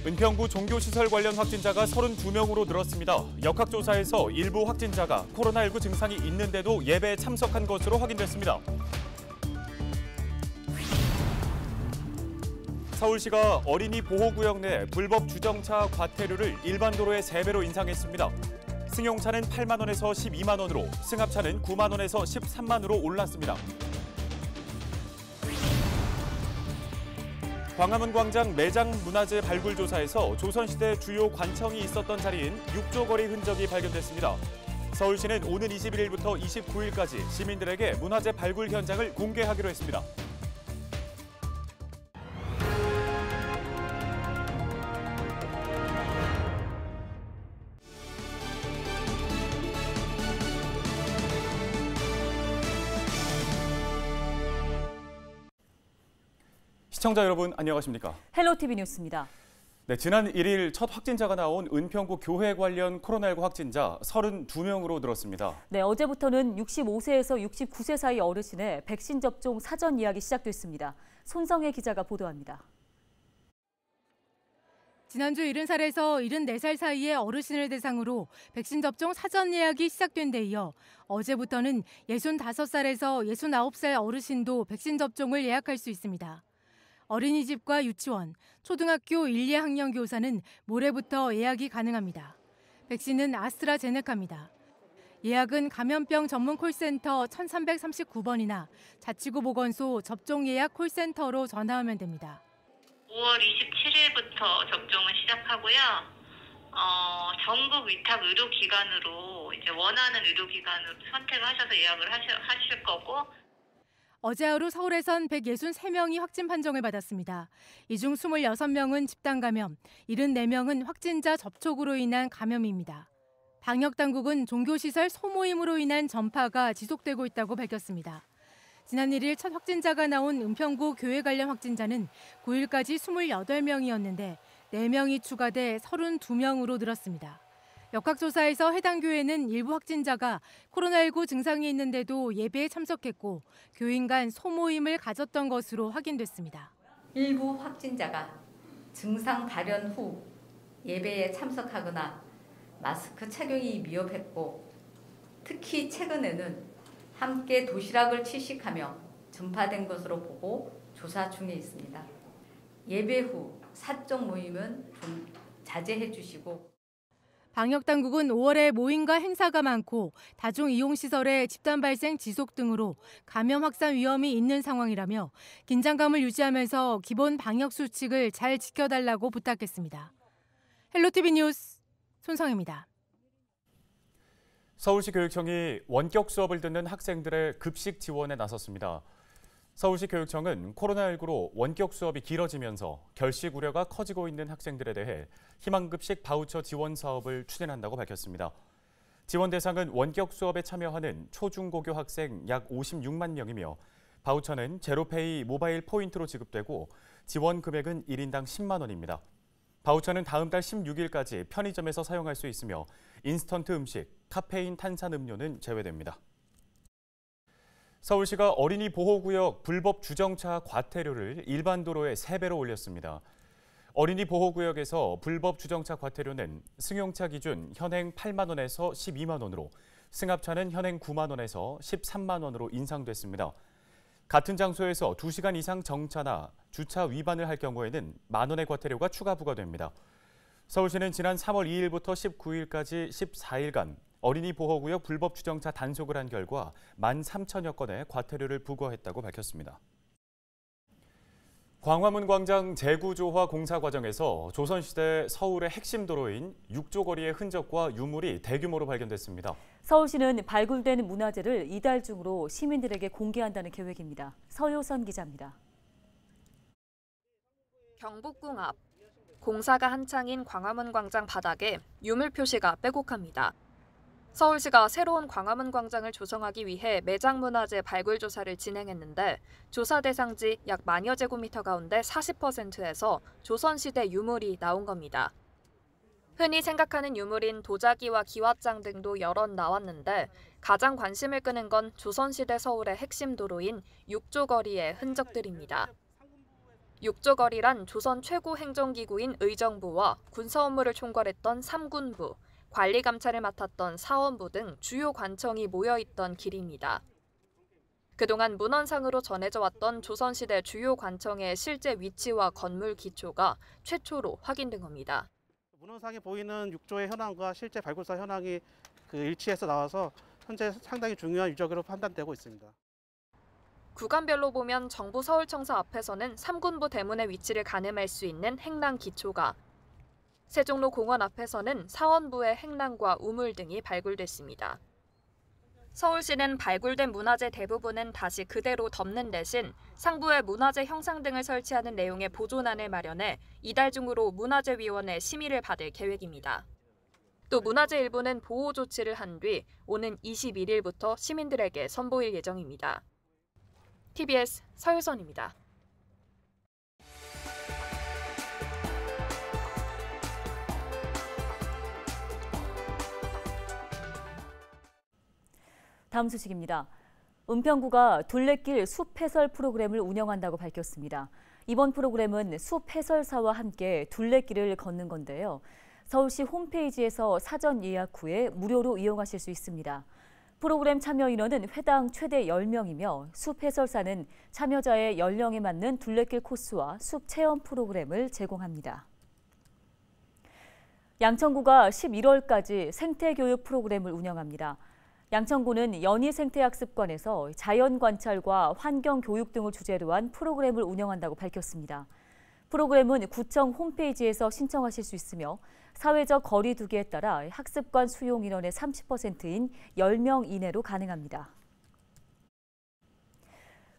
은평구 종교시설 관련 확진자가 32명으로 늘었습니다. 역학조사에서 일부 확진자가 코로나19 증상이 있는데도 예배에 참석한 것으로 확인됐습니다. 서울시가 어린이 보호구역 내 불법 주정차 과태료를 일반 도로의 3배로 인상했습니다. 승용차는 8만 원에서 12만 원으로, 승합차는 9만 원에서 13만 원으로 올랐습니다. 광화문 광장 매장 문화재 발굴 조사에서 조선시대 주요 관청이 있었던 자리인 육조거리 흔적이 발견됐습니다. 서울시는 오는 21일부터 29일까지 시민들에게 문화재 발굴 현장을 공개하기로 했습니다. 시청자 여러분 안녕하십니까? 헬로티비 뉴스입니다. 네, 지난 1일 첫 확진자가 나온 은평구 교회 관련 코로나19 확진자 32명으로 늘었습니다. 네, 어제부터는 65세에서 69세 사이 어르신의 백신 접종 사전 예약이 시작됐습니다. 손성혜 기자가 보도합니다. 지난주 70살에서 74살 사이의 어르신을 대상으로 백신 접종 사전 예약이 시작된 데 이어 어제부터는 65살에서 69살 어르신도 백신 접종을 예약할 수 있습니다. 어린이집과 유치원, 초등학교 1, 2학년 교사는 모레부터 예약이 가능합니다. 백신은 아스트라제네카입니다. 예약은 감염병 전문 콜센터 1339번이나 자치구 보건소 접종 예약 콜센터로 전화하면 됩니다. 5월 27일부터 접종을 시작하고요. 전국 위탁 의료기관으로 이제 원하는 의료기관으로 선택하셔서 예약을 하실 거고. 어제 하루 서울에선 163명이 확진 판정을 받았습니다. 이 중 26명은 집단 감염, 74명은 확진자 접촉으로 인한 감염입니다. 방역당국은 종교시설 소모임으로 인한 전파가 지속되고 있다고 밝혔습니다. 지난 1일 첫 확진자가 나온 은평구 교회 관련 확진자는 9일까지 28명이었는데 4명이 추가돼 32명으로 늘었습니다. 역학조사에서 해당 교회는 일부 확진자가 코로나19 증상이 있는데도 예배에 참석했고 교인 간 소모임을 가졌던 것으로 확인됐습니다. 일부 확진자가 증상 발현 후 예배에 참석하거나 마스크 착용이 미흡했고 특히 최근에는 함께 도시락을 취식하며 전파된 것으로 보고 조사 중에 있습니다. 예배 후 사적 모임은 좀 자제해 주시고. 방역당국은 5월에 모임과 행사가 많고 다중이용시설의 집단 발생 지속 등으로 감염 확산 위험이 있는 상황이라며 긴장감을 유지하면서 기본 방역 수칙을 잘 지켜달라고 부탁했습니다. 헬로티비 뉴스 손성혜입니다. 서울시 교육청이 원격 수업을 듣는 학생들의 급식 지원에 나섰습니다. 서울시 교육청은 코로나19로 원격 수업이 길어지면서 결식 우려가 커지고 있는 학생들에 대해 희망급식 바우처 지원 사업을 추진한다고 밝혔습니다. 지원 대상은 원격 수업에 참여하는 초중고교 학생 약 56만 명이며 바우처는 제로페이 모바일 포인트로 지급되고 지원 금액은 1인당 10만 원입니다. 바우처는 다음 달 16일까지 편의점에서 사용할 수 있으며 인스턴트 음식, 카페인 탄산음료는 제외됩니다. 서울시가 어린이 보호구역 불법 주정차 과태료를 일반 도로의 3배로 올렸습니다. 어린이 보호구역에서 불법 주정차 과태료는 승용차 기준 현행 8만 원에서 12만 원으로, 승합차는 현행 9만 원에서 13만 원으로 인상됐습니다. 같은 장소에서 2시간 이상 정차나 주차 위반을 할 경우에는 만 원의 과태료가 추가 부과됩니다. 서울시는 지난 3월 2일부터 19일까지 14일간 어린이 보호구역 불법 주정차 단속을 한 결과 13,000여 건의 과태료를 부과했다고 밝혔습니다. 광화문 광장 재구조화 공사 과정에서 조선시대 서울의 핵심 도로인 육조거리의 흔적과 유물이 대규모로 발견됐습니다. 서울시는 발굴된 문화재를 이달 중으로 시민들에게 공개한다는 계획입니다. 서효선 기자입니다. 경복궁 앞, 공사가 한창인 광화문 광장 바닥에 유물 표시가 빼곡합니다. 서울시가 새로운 광화문 광장을 조성하기 위해 매장 문화재 발굴 조사를 진행했는데 조사 대상지 약 만여 제곱미터 가운데 40%에서 조선시대 유물이 나온 겁니다. 흔히 생각하는 유물인 도자기와 기와장 등도 여럿 나왔는데 가장 관심을 끄는 건 조선시대 서울의 핵심 도로인 육조거리의 흔적들입니다. 육조거리란 조선 최고 행정기구인 의정부와 군사 업무를 총괄했던 삼군부, 관리 감찰을 맡았던 사원부 등 주요 관청이 모여있던 길입니다. 그동안 문헌상으로 전해져 왔던 조선시대 주요 관청의 실제 위치와 건물 기초가 최초로 확인된 겁니다. 문헌상에 보이는 육조의 현황과 실제 발굴사 현황이 일치해서 나와서 현재 상당히 중요한 유적으로 판단되고 있습니다. 구간별로 보면 정부 서울청사 앞에서는 삼군부 대문의 위치를 가늠할 수 있는 행랑 기초가, 세종로 공원 앞에서는 사원부의 행랑과 우물 등이 발굴됐습니다. 서울시는 발굴된 문화재 대부분은 다시 그대로 덮는 대신 상부에 문화재 형상 등을 설치하는 내용의 보존안을 마련해 이달 중으로 문화재위원회 심의를 받을 계획입니다. 또 문화재 일부는 보호 조치를 한 뒤 오는 21일부터 시민들에게 선보일 예정입니다. TBS 서유선입니다. 다음 소식입니다. 은평구가 둘레길 숲 해설 프로그램을 운영한다고 밝혔습니다. 이번 프로그램은 숲 해설사와 함께 둘레길을 걷는 건데요. 서울시 홈페이지에서 사전 예약 후에 무료로 이용하실 수 있습니다. 프로그램 참여 인원은 회당 최대 10명이며 숲 해설사는 참여자의 연령에 맞는 둘레길 코스와 숲 체험 프로그램을 제공합니다. 양천구가 11월까지 생태교육 프로그램을 운영합니다. 양천구는 연희생태학습관에서 자연관찰과 환경교육 등을 주제로 한 프로그램을 운영한다고 밝혔습니다. 프로그램은 구청 홈페이지에서 신청하실 수 있으며 사회적 거리 두기에 따라 학습관 수용 인원의 30%인 10명 이내로 가능합니다.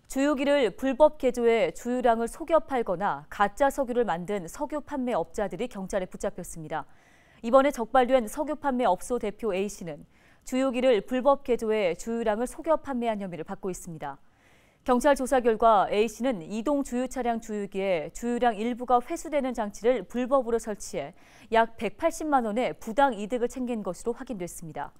주유기를 불법 개조해 주유량을 속여 팔거나 가짜 석유를 만든 석유 판매업자들이 경찰에 붙잡혔습니다. 이번에 적발된 석유 판매업소 대표 A씨는 주유기를 불법 개조해 주유량을 속여 판매한 혐의를 받고 있습니다. 경찰 조사 결과 A씨는 이동 주유 차량 주유기에 주유량 일부가 회수되는 장치를 불법으로 설치해 약 180만 원의 부당 이득을 챙긴 것으로 확인됐습니다.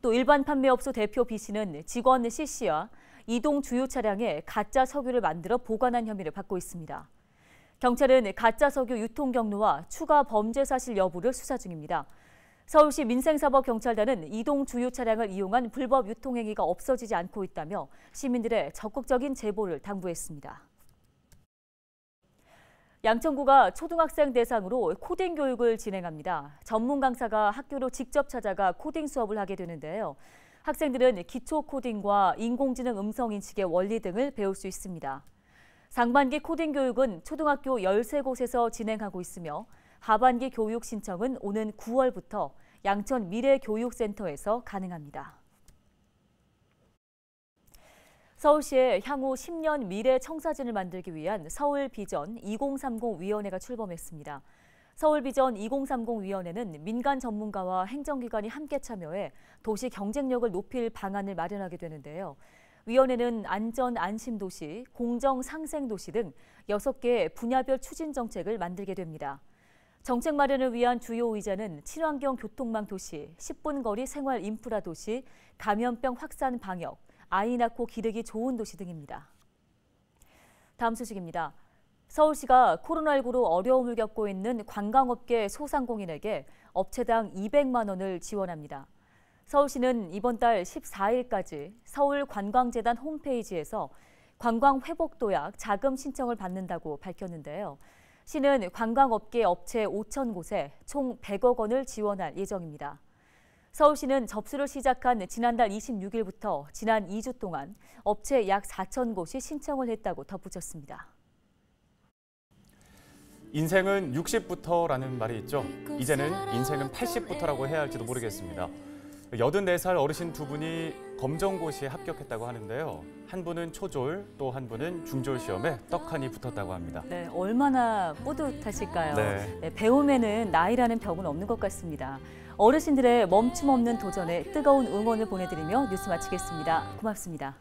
또 일반 판매업소 대표 B씨는 직원 C씨와 이동 주유 차량에 가짜 석유를 만들어 보관한 혐의를 받고 있습니다. 경찰은 가짜 석유 유통 경로와 추가 범죄 사실 여부를 수사 중입니다. 서울시 민생사법경찰단은 이동 주유 차량을 이용한 불법 유통 행위가 없어지지 않고 있다며 시민들의 적극적인 제보를 당부했습니다. 양천구가 초등학생 대상으로 코딩 교육을 진행합니다. 전문 강사가 학교로 직접 찾아가 코딩 수업을 하게 되는데요. 학생들은 기초 코딩과 인공지능 음성 인식의 원리 등을 배울 수 있습니다. 상반기 코딩 교육은 초등학교 13곳에서 진행하고 있으며 하반기 교육 신청은 오는 9월부터 양천 미래교육센터에서 가능합니다. 서울시의 향후 10년 미래 청사진을 만들기 위한 서울비전 2030위원회가 출범했습니다. 서울비전 2030위원회는 민간 전문가와 행정기관이 함께 참여해 도시 경쟁력을 높일 방안을 마련하게 되는데요. 위원회는 안전 안심도시, 공정 상생도시 등 6개의 분야별 추진 정책을 만들게 됩니다. 정책 마련을 위한 주요 의제는 친환경 교통망 도시, 10분 거리 생활 인프라 도시, 감염병 확산 방역, 아이 낳고 기르기 좋은 도시 등입니다. 다음 소식입니다. 서울시가 코로나19로 어려움을 겪고 있는 관광업계 소상공인에게 업체당 200만 원을 지원합니다. 서울시는 이번 달 14일까지 서울관광재단 홈페이지에서 관광회복도약 자금 신청을 받는다고 밝혔는데요. 시는 관광업계 업체 5,000곳에 총 100억 원을 지원할 예정입니다. 서울시는 접수를 시작한 지난달 26일부터 지난 2주 동안 업체 약 4,000곳이 신청을 했다고 덧붙였습니다. 인생은 60부터라는 말이 있죠. 이제는 인생은 80부터라고 해야 할지도 모르겠습니다. 84살 어르신 두 분이 검정고시에 합격했다고 하는데요. 한 분은 초졸, 또 한 분은 중졸 시험에 떡하니 붙었다고 합니다. 네, 얼마나 뿌듯하실까요? 네. 배움에는 나이라는 벽은 없는 것 같습니다. 어르신들의 멈춤 없는 도전에 뜨거운 응원을 보내드리며 뉴스 마치겠습니다. 고맙습니다.